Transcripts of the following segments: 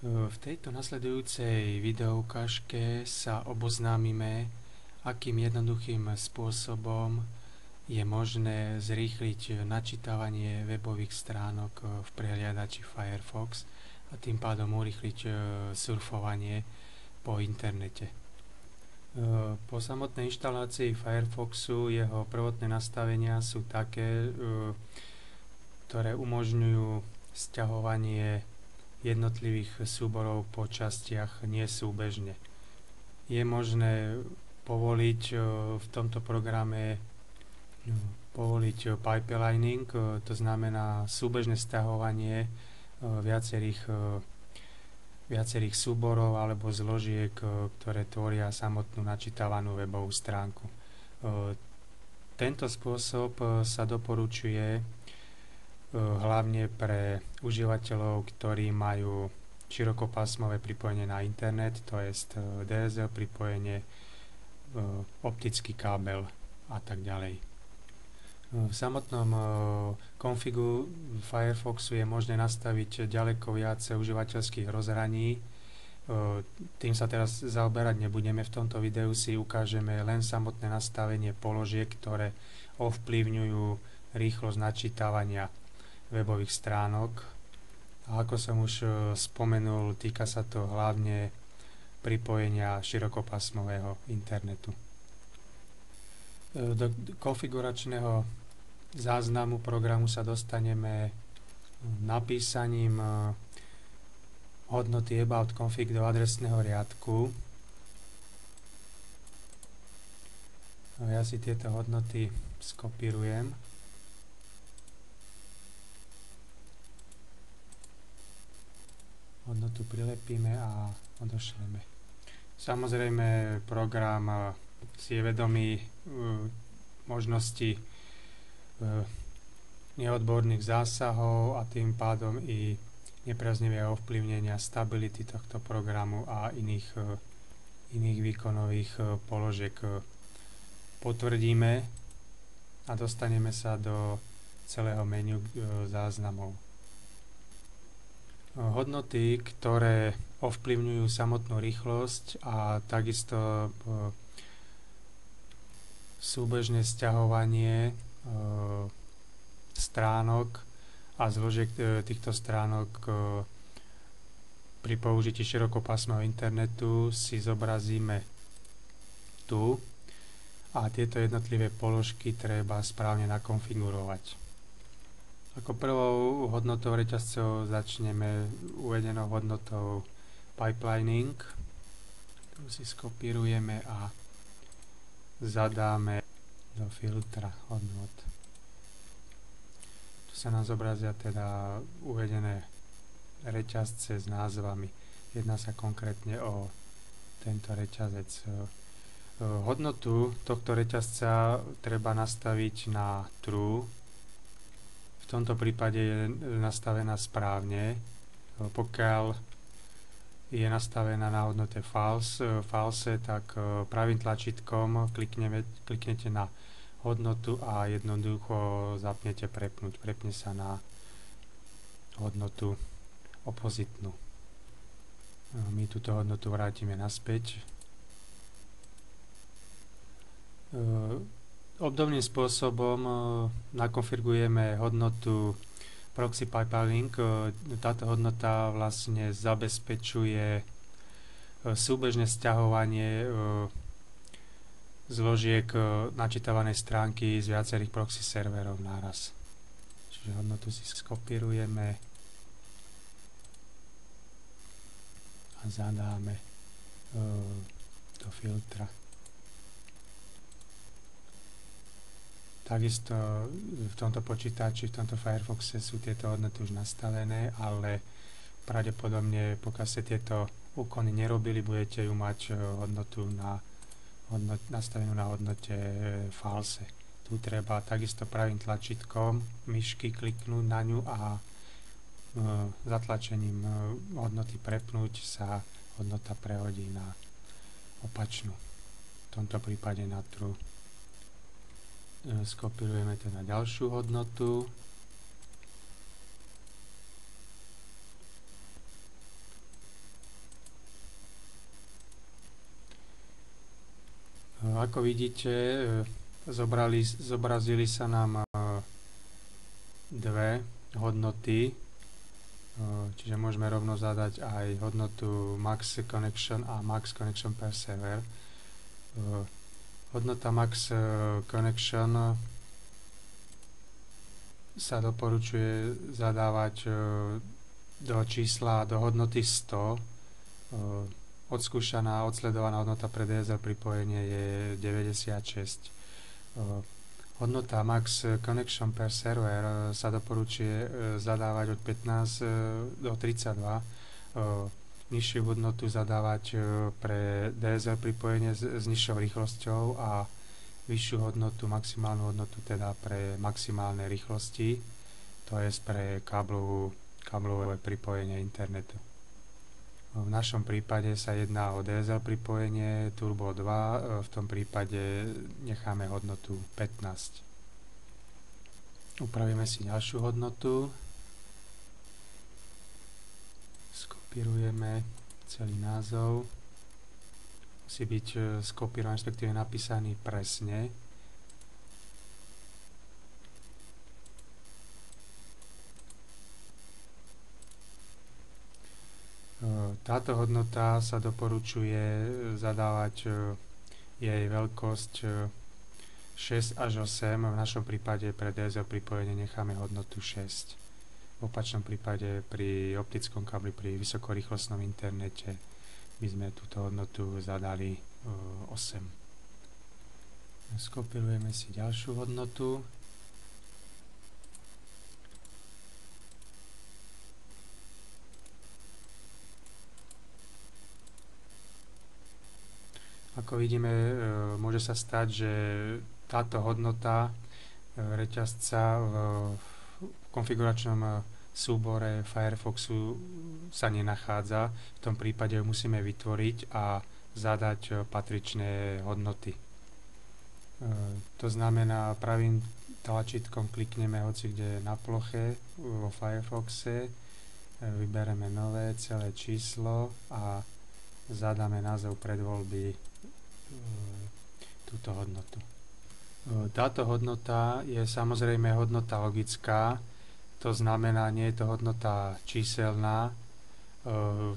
V tejto nasledujúcej videoukážke sa oboznámime, akým jednoduchým spôsobom je možné zrýchliť načítavanie webových stránok v prehliadači Firefox a tým pádom urýchliť surfovanie po internete. Po samotnej inštalácii Firefoxu jeho prvotné nastavenia sú také, ktoré umožňujú sťahovanie jednotlivých súborov po častiach nesúbežne. Je možné povoliť v tomto programe pipelining, to znamená súbežné sťahovanie viacerých súborov alebo zložiek, ktoré tvoria samotnú načítavanú webovú stránku. Tento spôsob sa doporučuje hlavne pre užívateľov, ktorí majú širokopásmové pripojenie na internet, to je DSL pripojenie, optický kábel a tak ďalej. V samotnom konfigu Firefoxu je možné nastaviť ďaleko viac užívateľských rozhraní. Tým sa teraz zaoberať nebudeme. V tomto videu si ukážeme len samotné nastavenie položiek, ktoré ovplyvňujú rýchlosť načítavania webových stránok. A ako som už spomenul, týka sa to hlavne pripojenia širokopásmového internetu. Do konfiguračného záznamu programu sa dostaneme napísaním hodnoty about config do adresného riadku. Ja si tieto hodnoty skopírujem. Hodnotu prilepíme a odošleme. Samozrejme, program si je vedomý možnosti neodborných zásahov a tým pádom i nepriaznivého ovplyvnenia stability tohto programu a iných výkonových položiek. Potvrdíme a dostaneme sa do celého menu záznamov. Hodnoty, ktoré ovplyvňujú samotnú rýchlosť a takisto súbežné sťahovanie stránok a zložiek týchto stránok pri použití širokopásmového internetu si zobrazíme tu a tieto jednotlivé položky treba správne nakonfigurovať. Ako prvou hodnotou reťazcov začneme uvedenou hodnotou pipelining. Tu si skopírujeme a zadáme do filtra hodnot. Tu sa nám zobrazia teda uvedené reťazce s názvami. Jedná sa konkrétne o tento reťazec. Hodnotu tohto reťazca treba nastaviť na true. V tomto prípade je nastavená správne. Pokiaľ je nastavená na hodnote false, tak pravým tlačítkom kliknete na hodnotu a jednoducho zapnete prepnúť. Prepne sa na hodnotu opozitnú. My túto hodnotu vrátime naspäť. Obdobným spôsobom nakonfigurujeme hodnotu proxy pipeline. Táto hodnota vlastne zabezpečuje súbežné sťahovanie zložiek načítavanej stránky z viacerých proxy serverov naraz. Čiže hodnotu si skopírujeme a zadáme do filtra. Takisto v tomto počítači, v tomto Firefoxe sú tieto hodnoty už nastavené, ale pravdepodobne, pokiaľ ste tieto úkony nerobili, budete ju mať nastavenú na hodnote false. Tu treba takisto pravým tlačítkom myšky kliknúť na ňu a zatlačením hodnoty prepnúť sa hodnota prehodí na opačnú. V tomto prípade na true. Skopírujeme teda ďalšiu hodnotu Ako vidíte, zobrazili sa nám dve hodnoty, čiže môžeme rovno zadať aj hodnotu max connection a max connection per server. Hodnota max connection sa doporučuje zadávať do čísla, do hodnoty 100. Odskúšaná, odsledovaná hodnota pre DSL pripojenie je 96. Hodnota max connection per server sa doporučuje zadávať od 15 do 32. Nižšiu hodnotu zadávať pre DSL pripojenie s nižšou rýchlosťou a vyššiu hodnotu, maximálnu hodnotu teda pre maximálne rýchlosti, to je pre káblové pripojenie internetu. V našom prípade sa jedná o DSL pripojenie Turbo 2, v tom prípade necháme hodnotu 15. Upravíme si ďalšiu hodnotu, skopírujeme celý názov, musí byť skopírovaný, respektíve napísaný presne. Táto hodnota sa doporučuje zadávať jej veľkosť 6 až 8, v našom prípade pre DSL pripojenie necháme hodnotu 6. V opačnom prípade pri optickom kábli, pri vysokorýchlostnom internete by sme túto hodnotu zadali 8. Skopírujeme si ďalšiu hodnotu. Ako vidíme, môže sa stať, že táto hodnota reťazca v konfiguračnom súbore Firefoxu sa nenachádza. V tom prípade ju musíme vytvoriť a zadať patričné hodnoty. To znamená, pravým tlačítkom klikneme hoci kde na ploche vo Firefoxe, vybereme nové celé číslo a zadáme názov predvoľby túto hodnotu. Táto hodnota je samozrejme hodnota logická, to znamená, nie je to hodnota číselná. V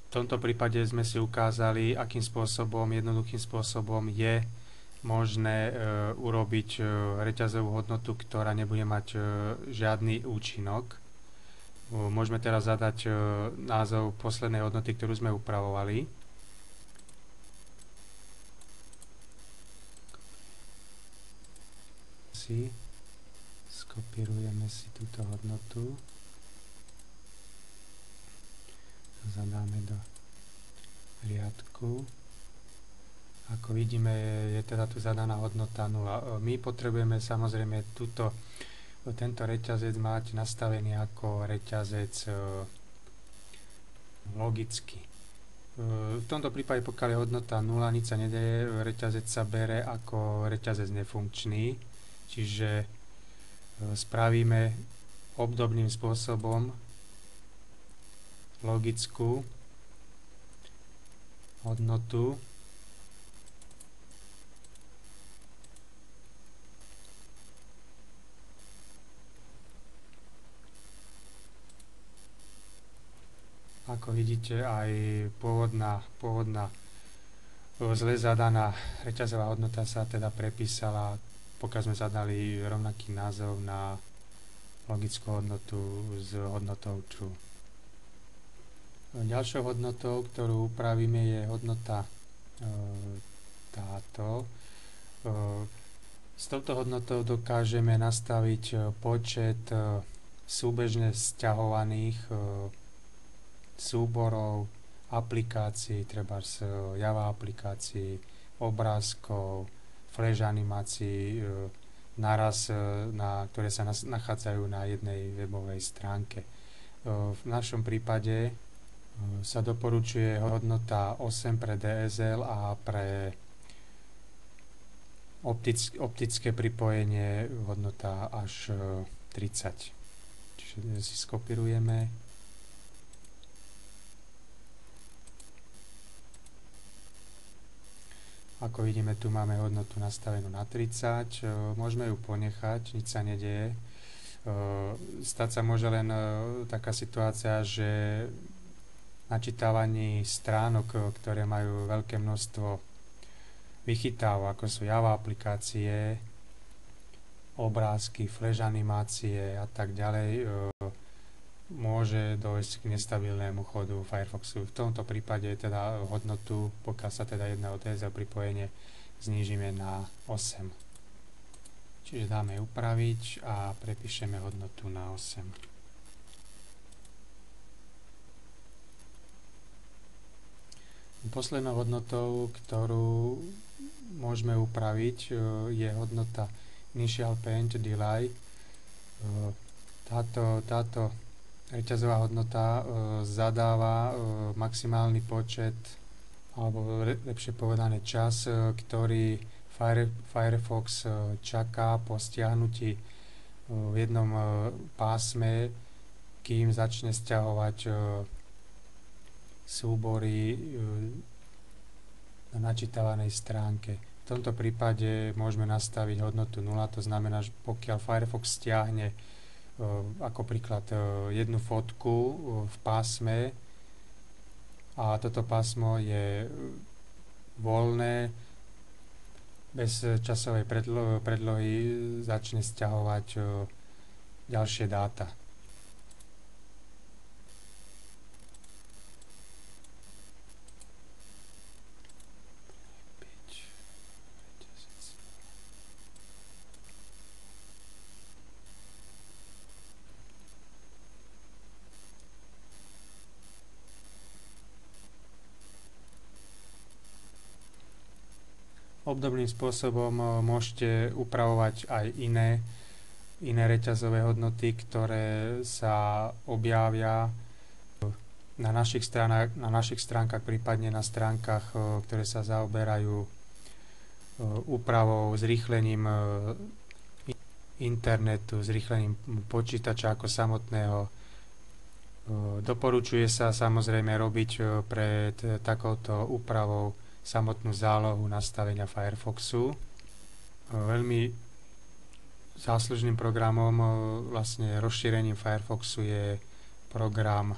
tomto prípade sme si ukázali, akým spôsobom, jednoduchým spôsobom je možné urobiť reťazovú hodnotu, ktorá nebude mať žiadny účinok. Môžeme teraz zadať názov poslednej hodnoty, ktorú sme upravovali. Skopírujeme si túto hodnotu, zadáme do riadku. Ako vidíme, je teda tu zadaná hodnota 0. My potrebujeme samozrejme tento reťazec mať nastavený ako reťazec logicky. V tomto prípade, pokiaľ je hodnota 0, nič sa nedeje, reťazec sa bere ako reťazec nefunkčný, čiže spravíme obdobným spôsobom logickú hodnotu ako vidíte, aj pôvodná zle zadaná reťazová hodnota sa teda prepísala, pokiaľ sme zadali rovnaký názov na logickú hodnotu s hodnotou true. Ďalšou hodnotou, ktorú upravíme, je hodnota táto. S touto hodnotou dokážeme nastaviť počet súbežne sťahovaných súborov, aplikácií, trebárs Java aplikácií, obrázkov, flash animácií, naraz, ktoré sa nachádzajú na jednej webovej stránke. V našom prípade sa doporučuje hodnota 8 pre DSL a pre optické pripojenie hodnota až 30. Čiže si skopírujeme. Ako vidíme, tu máme hodnotu nastavenú na 30, môžeme ju ponechať, nič sa nedeje. Stať sa môže len taká situácia, že načítavaní stránok, ktoré majú veľké množstvo vychytávok, ako sú Java aplikácie, obrázky, flash animácie a tak ďalej, môže dojsť k nestabilnému chodu Firefoxu. V tomto prípade teda hodnotu, pokiaľ sa teda jedná o DSL pripojenie, znížime na 8. Čiže dáme upraviť a prepíšeme hodnotu na 8. Poslednou hodnotou, ktorú môžeme upraviť, je hodnota Initial Paint Delay. Táto reťazová hodnota zadáva maximálny počet, alebo lepšie povedané čas, ktorý Firefox čaká po stiahnutí v jednom pásme, kým začne stiahovať súbory na načítavanej stránke. V tomto prípade môžeme nastaviť hodnotu 0, to znamená, že pokiaľ Firefox stiahne ako príklad jednu fotku v pásme a toto pásmo je voľné, bez časovej predlohy začne stiahovať ďalšie dáta. Obdobným spôsobom môžete upravovať aj iné reťazové hodnoty, ktoré sa objavia na našich stránkach, prípadne na stránkach, ktoré sa zaoberajú úpravou, zrýchlením internetu, zrýchlením počítača ako samotného. Doporučuje sa samozrejme robiť pred takouto úpravou samotnú zálohu nastavenia Firefoxu. Veľmi záslužným programom, vlastne rozšírením Firefoxu je program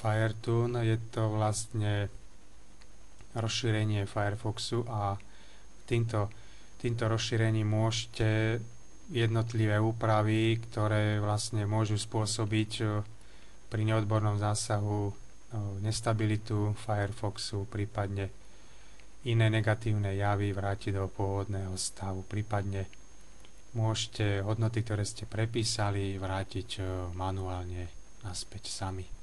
FireTune. Je to vlastne rozšírenie Firefoxu a týmto rozšírením môžete jednotlivé úpravy, ktoré vlastne môžu spôsobiť pri neodbornom zásahu nestabilitu Firefoxu, prípadne iné negatívne javy vrátiť do pôvodného stavu. Prípadne môžete hodnoty, ktoré ste prepísali, vrátiť manuálne naspäť sami.